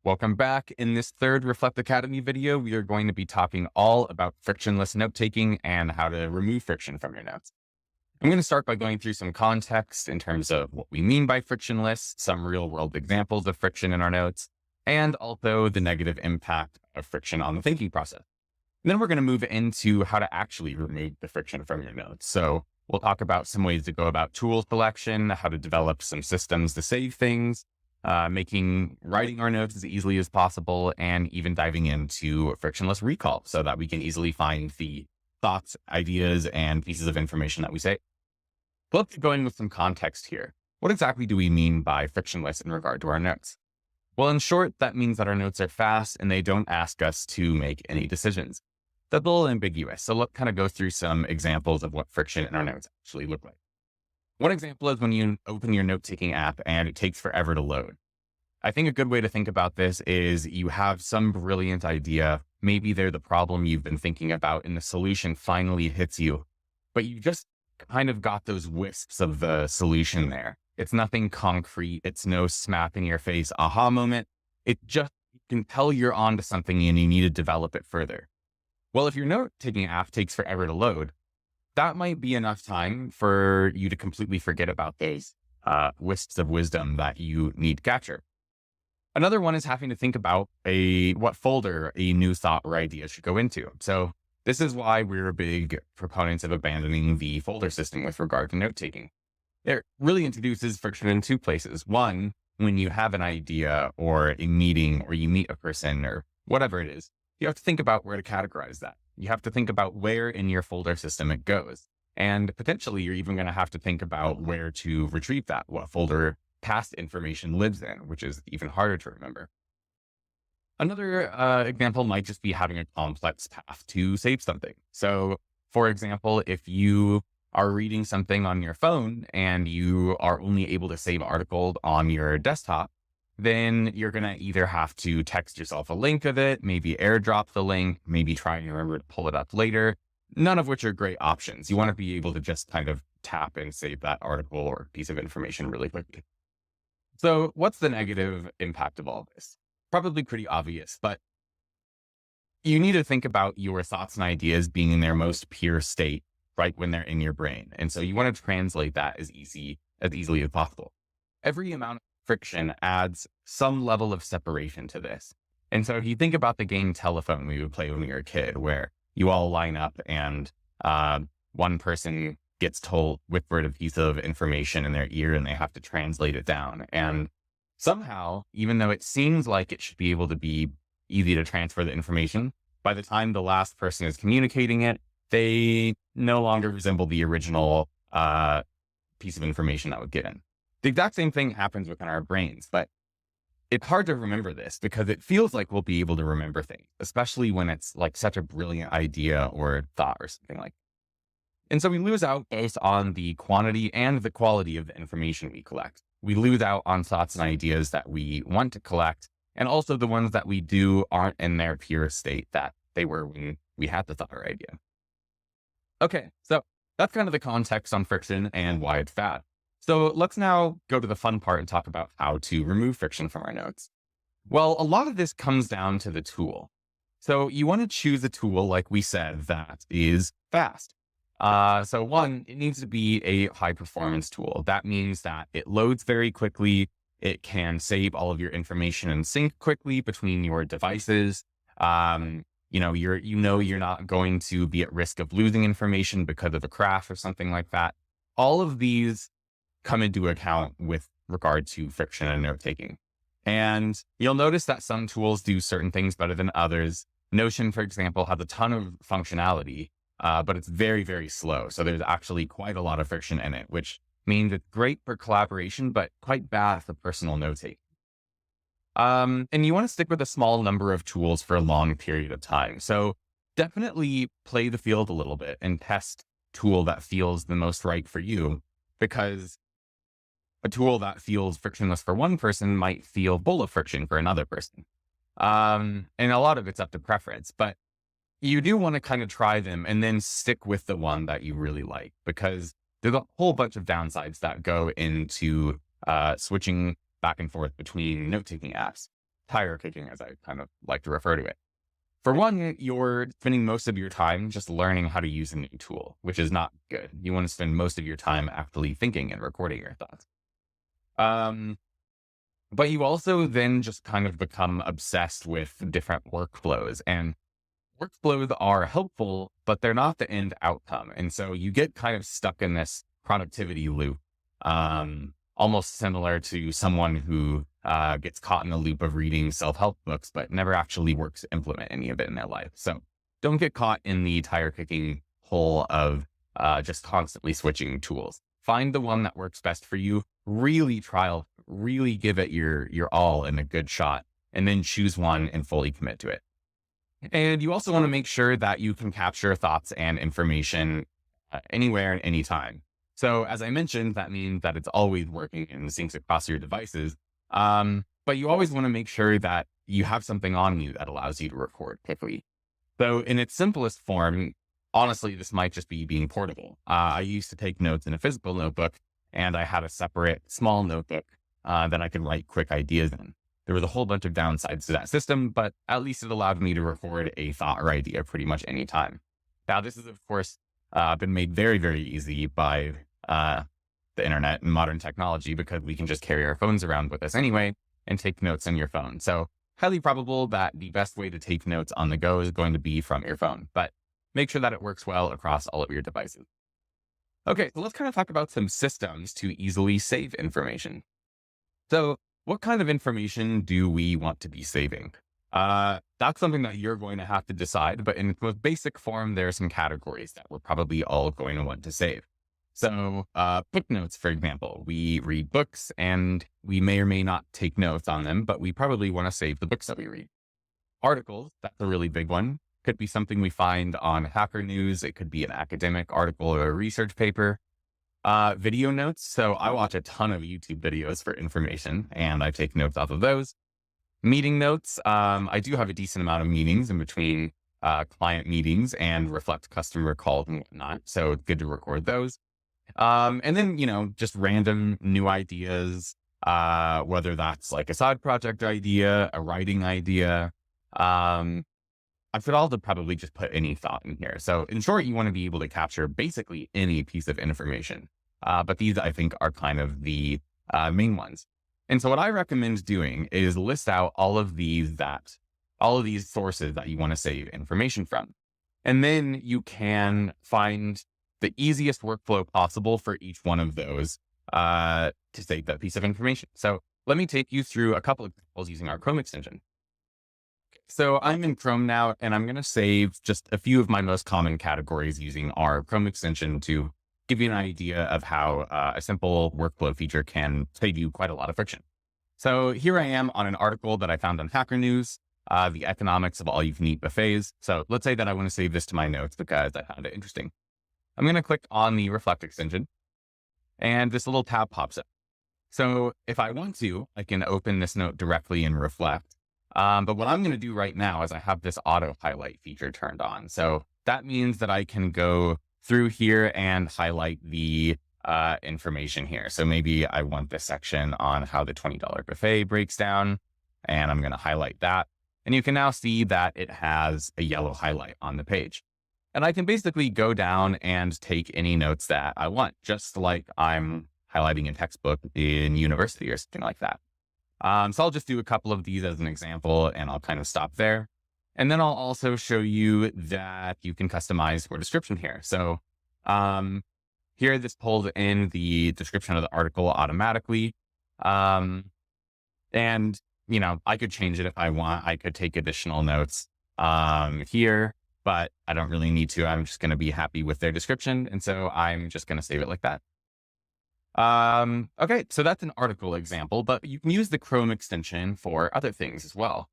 Welcome back. In this third Reflect Academy video, we are going to be talking all about frictionless note-taking and how to remove friction from your notes. I'm going to start by going through some context in terms of what we mean by frictionless, some real-world examples of friction in our notes, and also the negative impact of friction on the thinking process. And then we're going to move into how to actually remove the friction from your notes. So we'll talk about some ways to go about tool selection, how to develop some systems to save things, making writing our notes as easily as possible, and even diving into frictionless recall so that we can easily find the thoughts, ideas, and pieces of information that we say. So let's get going with some context here. What exactly do we mean by frictionless in regard to our notes? Well, in short, that means that our notes are fast and they don't ask us to make any decisions. That's a little ambiguous. So let's kind of go through some examples of what friction in our notes actually look like. One example is when you open your note-taking app and it takes forever to load. I think a good way to think about this is you have some brilliant idea. Maybe they're the problem you've been thinking about and the solution finally hits you, but you just kind of got those wisps of the solution there. It's nothing concrete. It's no smack in your face aha moment. It just, you can tell you're onto something and you need to develop it further. Well, if your note-taking app takes forever to load, that might be enough time for you to completely forget about those wisps of wisdom that you need to capture. Another one is having to think about what folder a new thought or idea should go into. So this is why we're big proponents of abandoning the folder system with regard to note-taking. It really introduces friction in two places. One, when you have an idea or a meeting or you meet a person or whatever it is, you have to think about where to categorize that. You have to think about where in your folder system it goes. And potentially you're even going to have to think about where to retrieve that, what folder past information lives in, which is even harder to remember. Another example might just be having a complex path to save something. So for example, if you are reading something on your phone and you are only able to save articles on your desktop, then you're going to either have to text yourself a link of it, maybe airdrop the link, maybe try and remember to pull it up later, none of which are great options. You want to be able to just kind of tap and save that article or piece of information really quickly. So what's the negative impact of all this? Probably pretty obvious, but you need to think about your thoughts and ideas being in their most pure state right when they're in your brain. And so you want to translate that as easily as possible. Every amount of friction adds some level of separation to this. And so if you think about the game telephone we would play when we were a kid, where you all line up and one person gets whispered a piece of information in their ear and they have to translate it down. And somehow, even though it seems like it should be able to be easy to transfer the information, by the time the last person is communicating it, they no longer resemble the original piece of information that was given. The exact same thing happens within our brains, but it's hard to remember this because it feels like we'll be able to remember things, especially when it's like such a brilliant idea or thought or something like that. And so we lose out both on the quantity and the quality of the information we collect. We lose out on thoughts and ideas that we want to collect, and also the ones that we do aren't in their pure state that they were when we had the thought or idea. Okay, so that's kind of the context on friction and why it's bad. So let's now go to the fun part and talk about how to remove friction from our notes. Well, a lot of this comes down to the tool. So you want to choose a tool, like we said, that is fast. So one, it needs to be a high performance tool. That means that it loads very quickly. It can save all of your information and sync quickly between your devices. You're not going to be at risk of losing information because of a crash or something like that. All of these come into account with regard to friction and note-taking. And you'll notice that some tools do certain things better than others. Notion, for example, has a ton of functionality, but it's very, very slow. So there's actually quite a lot of friction in it, which means it's great for collaboration, but quite bad for personal note-taking. And you want to stick with a small number of tools for a long period of time. So definitely play the field a little bit and test tool that feels the most right for you, because a tool that feels frictionless for one person might feel full of friction for another person. And a lot of it's up to preference, but you do want to kind of try them and then stick with the one that you really like, because there's a whole bunch of downsides that go into switching back and forth between note-taking apps. tire kicking, as I kind of like to refer to it. For one, you're spending most of your time just learning how to use a new tool, which is not good. You want to spend most of your time actually thinking and recording your thoughts. But you also then just kind of become obsessed with different workflows, and workflows are helpful, but they're not the end outcome. And so you get kind of stuck in this productivity loop, almost similar to someone who gets caught in the loop of reading self-help books, but never actually works to implement any of it in their life. So don't get caught in the tire kicking hole of just constantly switching tools. Find the one that works best for you, really trial, really give it your all and a good shot, and then choose one and fully commit to it. And you also want to make sure that you can capture thoughts and information anywhere and anytime. So as I mentioned, that means that it's always working and syncs across your devices. But you always want to make sure that you have something on you that allows you to record quickly. So in its simplest form, honestly, this might just be being portable. I used to take notes in a physical notebook, and I had a separate small notebook that I could write quick ideas in. There was a whole bunch of downsides to that system, but at least it allowed me to record a thought or idea pretty much any time. Now, this is, of course, been made very, very easy by the internet and modern technology, because we can just carry our phones around with us anyway and take notes on your phone. So highly probable that the best way to take notes on the go is going to be from your phone, but make sure that it works well across all of your devices. Okay, so let's kind of talk about some systems to easily save information. So what kind of information do we want to be saving? That's something that you're going to have to decide, but in its most basic form, there are some categories that we're probably all going to want to save. So book notes, for example, we read books and we may or may not take notes on them, but we probably want to save the books that we read. Articles, that's a really big one. Could be something we find on Hacker News. It could be an academic article or a research paper. Video notes. So I watch a ton of YouTube videos for information, and I take notes off of those. Meeting notes. I do have a decent amount of meetings in between client meetings and reflect customer calls and whatnot. So it's good to record those. And then, just random new ideas, whether that's like a side project idea, a writing idea. I could also probably just put any thought in here. So in short, you want to be able to capture basically any piece of information. But these, I think, are kind of the main ones. And so what I recommend doing is list out all of these sources that you want to save information from. And then you can find the easiest workflow possible for each one of those to save that piece of information. So let me take you through a couple of examples using our Chrome extension. So I'm in Chrome now, and I'm going to save just a few of my most common categories using our Chrome extension to give you an idea of how a simple workflow feature can save you quite a lot of friction. So here I am on an article that I found on Hacker News, the economics of all-you-can-eat buffets. So let's say that I want to save this to my notes because I found it interesting. I'm going to click on the Reflect extension, and this little tab pops up. So if I want to, I can open this note directly in Reflect. But what I'm going to do right now is I have this auto highlight feature turned on. So that means that I can go through here and highlight the information here. So maybe I want this section on how the $20 buffet breaks down, and I'm going to highlight that. And you can now see that it has a yellow highlight on the page. And I can basically go down and take any notes that I want, just like I'm highlighting a textbook in university or something like that. So I'll just do a couple of these as an example, and I'll kind of stop there. And then I'll also show you that you can customize your description here. So here, this pulls in the description of the article automatically. And, I could change it if I want. I could take additional notes here, but I don't really need to. I'm just going to be happy with their description. And so I'm just going to save it like that. Okay, so that's an article example, but you can use the Chrome extension for other things as well.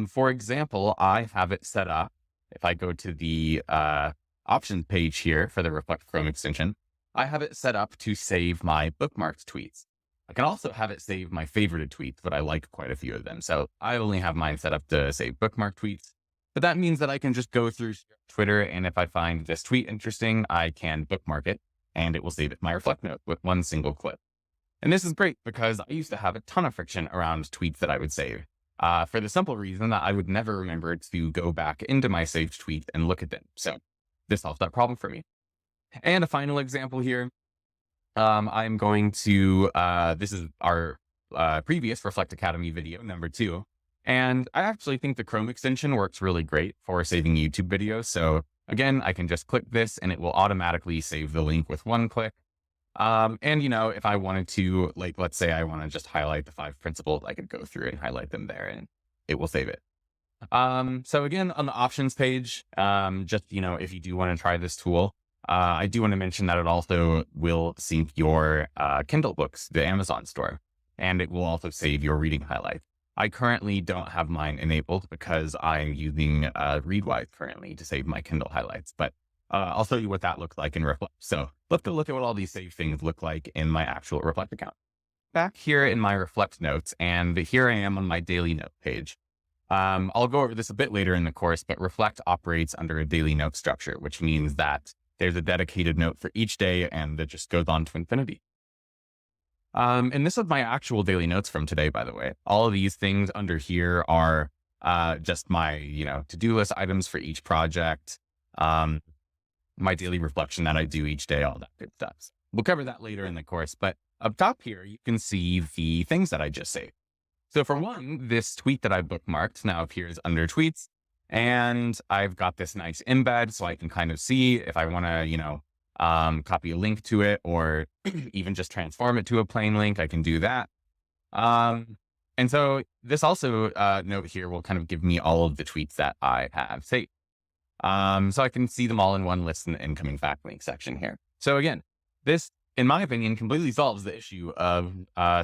For example, I have it set up. If I go to the options page here for the Reflect Chrome extension, I have it set up to save my bookmarked tweets. I can also have it save my favorited tweets, but I like quite a few of them. So I only have mine set up to save bookmarked tweets. But that means that I can just go through Twitter, and if I find this tweet interesting, I can bookmark it, and it will save it in my Reflect note with one single click. And this is great because I used to have a ton of friction around tweets that I would save. for the simple reason that I would never remember to go back into my saved tweet and look at them. So this solves that problem for me. And a final example here. I'm going to, this is our previous Reflect Academy video, number 2. And I actually think the Chrome extension works really great for saving YouTube videos. So again, I can just click this and it will automatically save the link with one click. And if I wanted to, like, let's say I want to just highlight the 5 principles, I could go through and highlight them there and it will save it. So again, on the options page, just, if you do want to try this tool, I do want to mention that it also will sync your Kindle books, the Amazon store, and it will also save your reading highlights. I currently don't have mine enabled because I'm using Readwise currently to save my Kindle highlights, but I'll show you what that looks like in Reflect. So let's go look at what all these saved things look like in my actual Reflect account. Back here in my Reflect notes, and here I am on my daily note page. I'll go over this a bit later in the course, but Reflect operates under a daily note structure, which means that there's a dedicated note for each day and it just goes on to infinity. And this is my actual daily notes from today, by the way. All of these things under here are just my, to-do list items for each project, my daily reflection that I do each day, all that good stuff. So we'll cover that later in the course, but up top here, you can see the things that I just saved. So for one, this tweet that I bookmarked now appears under tweets, and I've got this nice embed so I can kind of see if I want to, copy a link to it or even just transform it to a plain link, I can do that. And so this also note here will kind of give me all of the tweets that I have saved. So I can see them all in one list in the incoming backlink section here. So again, this, in my opinion, completely solves the issue of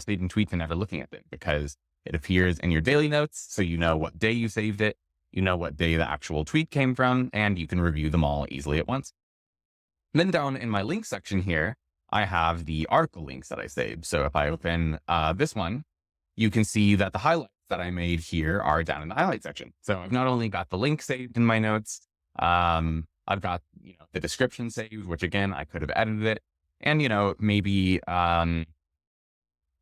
saving tweets and never looking at them, because it appears in your daily notes. So you know what day you saved it, you know what day the actual tweet came from, and you can review them all easily at once. Then down in my link section here, I have the article links that I saved. So if I open this one, you can see that the highlights that I made here are down in the highlight section. So I've not only got the link saved in my notes, I've got, the description saved, which again, I could have edited it. And, maybe, I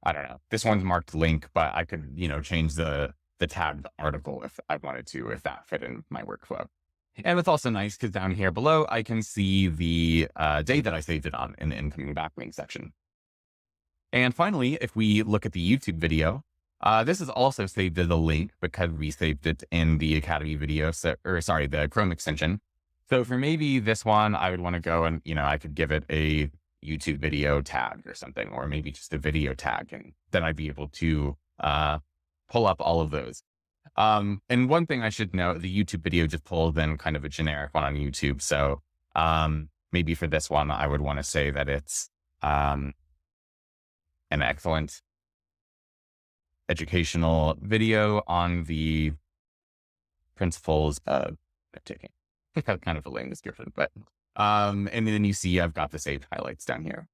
don't know, this one's marked link, but I could, change the tag, the article if I wanted to, if that fit in my workflow. And it's also nice because down here below, I can see the day that I saved it on in the incoming backlink section. And finally, if we look at the YouTube video, this is also saved as a link because we saved it in the Academy video, the Chrome extension. So for maybe this one, I would want to go and, I could give it a YouTube video tag or something, or maybe just a video tag, and then I'd be able to pull up all of those. And one thing I should note, the YouTube video just pulled in kind of a generic one on YouTube. So maybe for this one, I would want to say that it's an excellent educational video on the principles of note-taking. I think that's kind of a lame description, but and then you see I've got the saved highlights down here.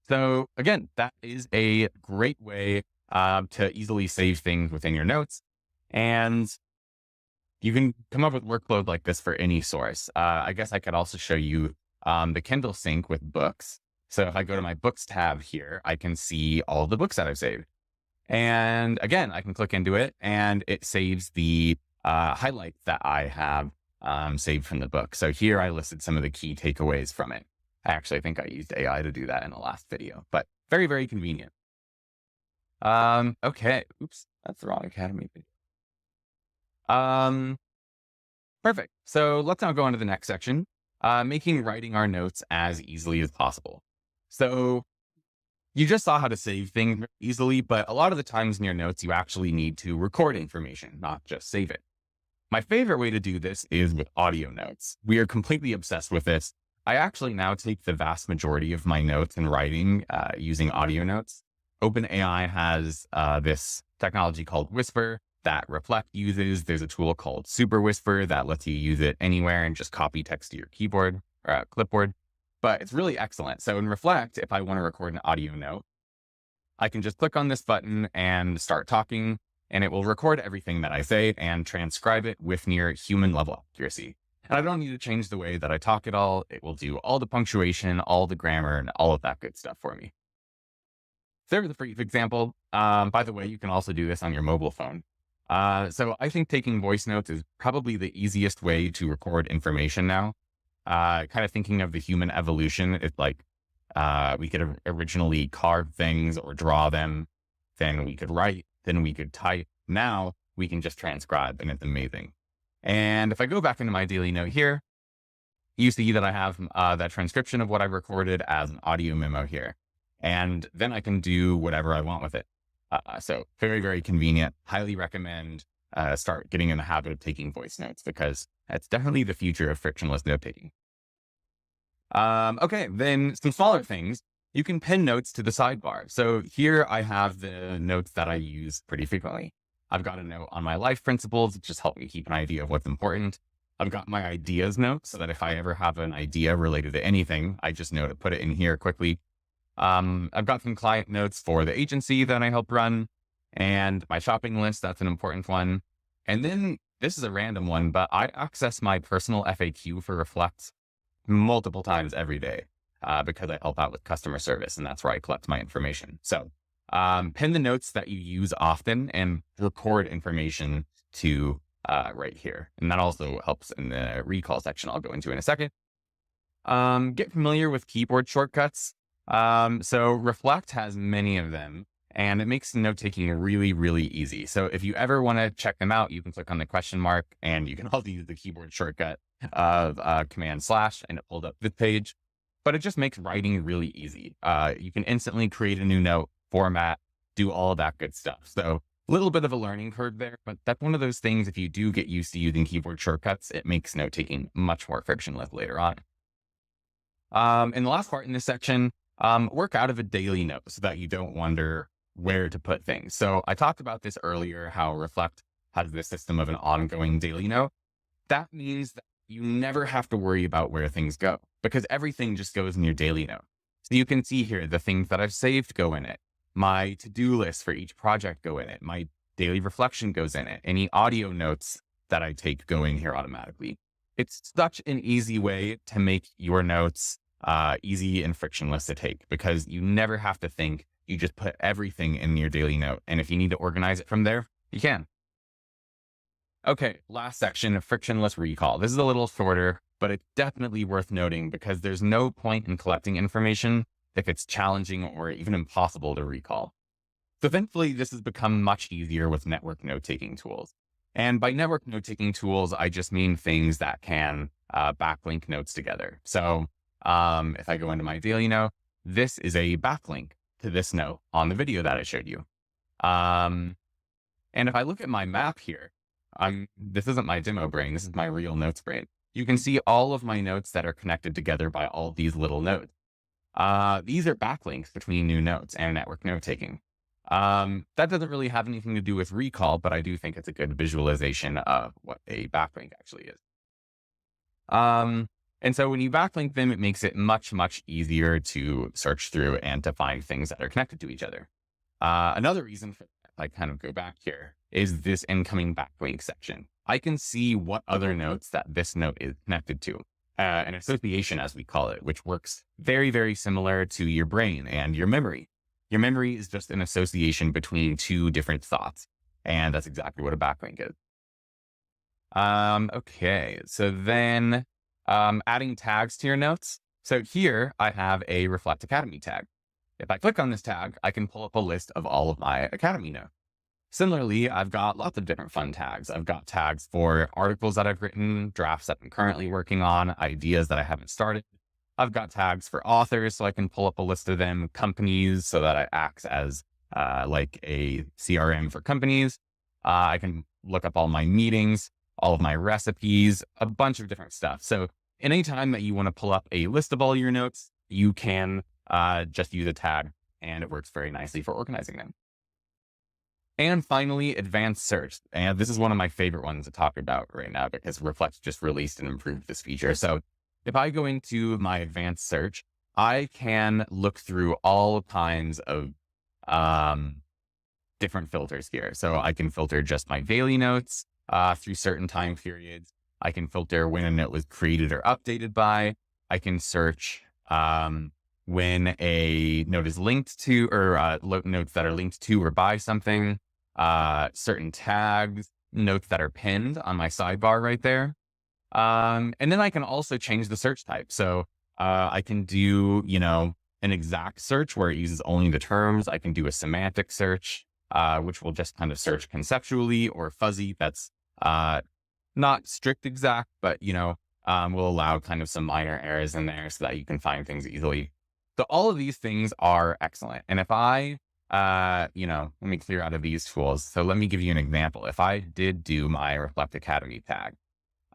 So again, that is a great way to easily save things within your notes. And you can come up with workflows like this for any source. I guess I could also show you the Kindle sync with books. So if I go to my books tab here, I can see all the books that I've saved. And again, I can click into it and it saves the highlights that I have saved from the book. So here I listed some of the key takeaways from it. I actually think I used AI to do that in the last video, but very, very convenient. Okay. Oops, that's the wrong Academy video. Perfect. So let's now go on to the next section, making writing our notes as easily as possible. So you just saw how to save things easily, but a lot of the times in your notes, you actually need to record information, not just save it. My favorite way to do this is with audio notes. We are completely obsessed with this. I actually now take the vast majority of my notes and writing using audio notes. OpenAI has this technology called Whisper that Reflect uses. There's a tool called Super Whisper that lets you use it anywhere and just copy text to your keyboard or clipboard. But it's really excellent. So in Reflect, if I want to record an audio note, I can just click on this button and start talking, and it will record everything that I say and transcribe it with near human level accuracy. And I don't need to change the way that I talk at all. It will do all the punctuation, all the grammar, and all of that good stuff for me. So there's a brief example. By the way, you can also do this on your mobile phone. So I think taking voice notes is probably the easiest way to record information now. Kind of thinking of the human evolution, it's like we could originally carve things or draw them, then we could write, then we could type. Now we can just transcribe, and it's amazing. And if I go back into my daily note here, you see that I have that transcription of what I recorded as an audio memo here. And then I can do whatever I want with it. So very, very convenient. Highly recommend start getting in the habit of taking voice notes because that's definitely the future of frictionless note taking. Okay, then some smaller things. You can pin notes to the sidebar. So here I have the notes that I use pretty frequently. I've got a note on my life principles, which just help me keep an idea of what's important. I've got my ideas note so that if I ever have an idea related to anything, I just know to put it in here quickly. I've got some client notes for the agency that I help run and my shopping list. That's an important one. And then this is a random one, but I access my personal FAQ for Reflect multiple times every day because I help out with customer service and that's where I collect my information. So pin the notes that you use often and record information to right here. And that also helps in the recall section I'll go into in a second. Get familiar with keyboard shortcuts. So Reflect has many of them and it makes note-taking really, really easy. So if you ever want to check them out, you can click on the question mark and you can also use the keyboard shortcut of Command/ and it pulled up this page, but it just makes writing really easy. You can instantly create a new note, format, do all of that good stuff. So a little bit of a learning curve there, but that's one of those things, if you do get used to using keyboard shortcuts, it makes note-taking much more frictionless later on. And the last part in this section, work out of a daily note so that you don't wonder where to put things. So I talked about this earlier, how Reflect has this system of an ongoing daily note. That means that you never have to worry about where things go because everything just goes in your daily note. So you can see here, the things that I've saved go in it. My to-do list for each project go in it. My daily reflection goes in it. Any audio notes that I take go in here automatically. It's such an easy way to make your notes easy and frictionless to take because you never have to think. You just put everything in your daily note. And if you need to organize it from there, you can. Okay, last section of frictionless recall. This is a little shorter, but it's definitely worth noting because there's no point in collecting information if it's challenging or even impossible to recall. So thankfully, this has become much easier with network note-taking tools. And by network note-taking tools, I just mean things that can backlink notes together. So if I go into my daily note, this is a backlink to this note on the video that I showed you. And if I look at my map here, this isn't my demo brain, this is my real notes brain. You can see all of my notes that are connected together by all these little nodes. These are backlinks between new notes and network note-taking. That doesn't really have anything to do with recall, but I do think it's a good visualization of what a backlink actually is. And so when you backlink them, it makes it much, much easier to search through and to find things that are connected to each other. Another reason for that, if I kind of go back here, is this incoming backlink section. I can see what other notes that this note is connected to. An association, as we call it, which works very, very similar to your brain and your memory. Your memory is just an association between two different thoughts. And that's exactly what a backlink is. Okay, so then adding tags to your notes. So here I have a Reflect Academy tag. If I click on this tag, I can pull up a list of all of my Academy notes. Similarly, I've got lots of different fun tags. I've got tags for articles that I've written, drafts that I'm currently working on, ideas that I haven't started. I've got tags for authors, so I can pull up a list of them, companies, so that I act as like a CRM for companies. I can look up all my meetings, all of my recipes, a bunch of different stuff. So anytime that you want to pull up a list of all your notes, you can just use a tag, and it works very nicely for organizing them. And finally, advanced search. And this is one of my favorite ones to talk about right now because Reflect just released and improved this feature. So if I go into my advanced search, I can look through all kinds of different filters here. So I can filter just my daily notes through certain time periods. I can filter when a note was created or updated by. I can search when a note is linked to, or notes that are linked to or by something. certain tags, notes that are pinned on my sidebar right there. And then I can also change the search type. So I can do, an exact search where it uses only the terms. I can do a semantic search, which will just kind of search conceptually, or fuzzy. That's not strict exact, but, will allow kind of some minor errors in there so that you can find things easily. So all of these things are excellent. And if I, let me clear out of these tools. So let me give you an example. If I did do my Reflect Academy tag,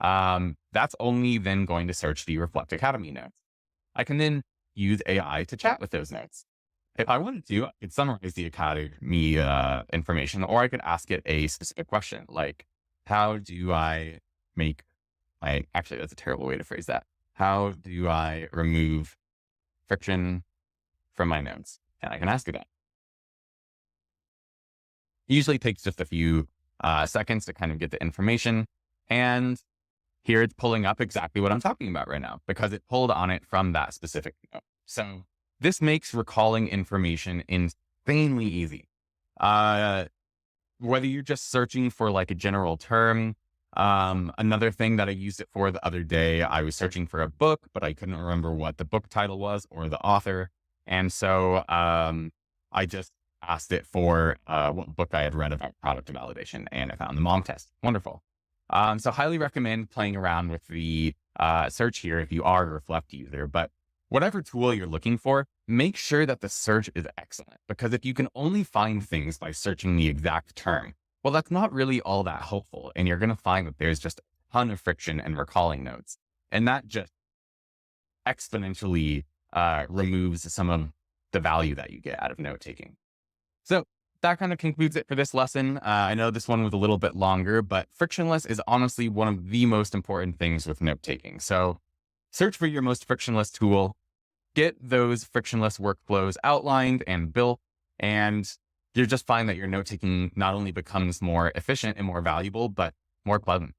that's only then going to search the Reflect Academy notes. I can use AI to chat with those notes. If I wanted to, I could summarize the Academy information, or I could ask it a specific question, like, how do I make actually, that's a terrible way to phrase that. How do I remove friction from my notes? And I can ask it that. It usually takes just a few seconds to kind of get the information. And here it's pulling up exactly what I'm talking about right now, because it pulled on it from that specific note. So this makes recalling information insanely easy. Whether you're just searching for like a general term, another thing that I used it for the other day, I was searching for a book, but I couldn't remember what the book title was or the author. And so I just asked it for what book I had read about product validation, and I found the mom test. Wonderful. So highly recommend playing around with the search here if you are a Reflect user. But whatever tool you're looking for, make sure that the search is excellent, because if you can only find things by searching the exact term, well, that's not really all that helpful. And you're going to find that there's just a ton of friction in recalling notes. And that just exponentially removes some of the value that you get out of note taking. So that kind of concludes it for this lesson. I know this one was a little bit longer, but frictionless is honestly one of the most important things with note taking. So search for your most frictionless tool, get those frictionless workflows outlined and built, and you'll just find that your note taking not only becomes more efficient and more valuable, but more pleasant.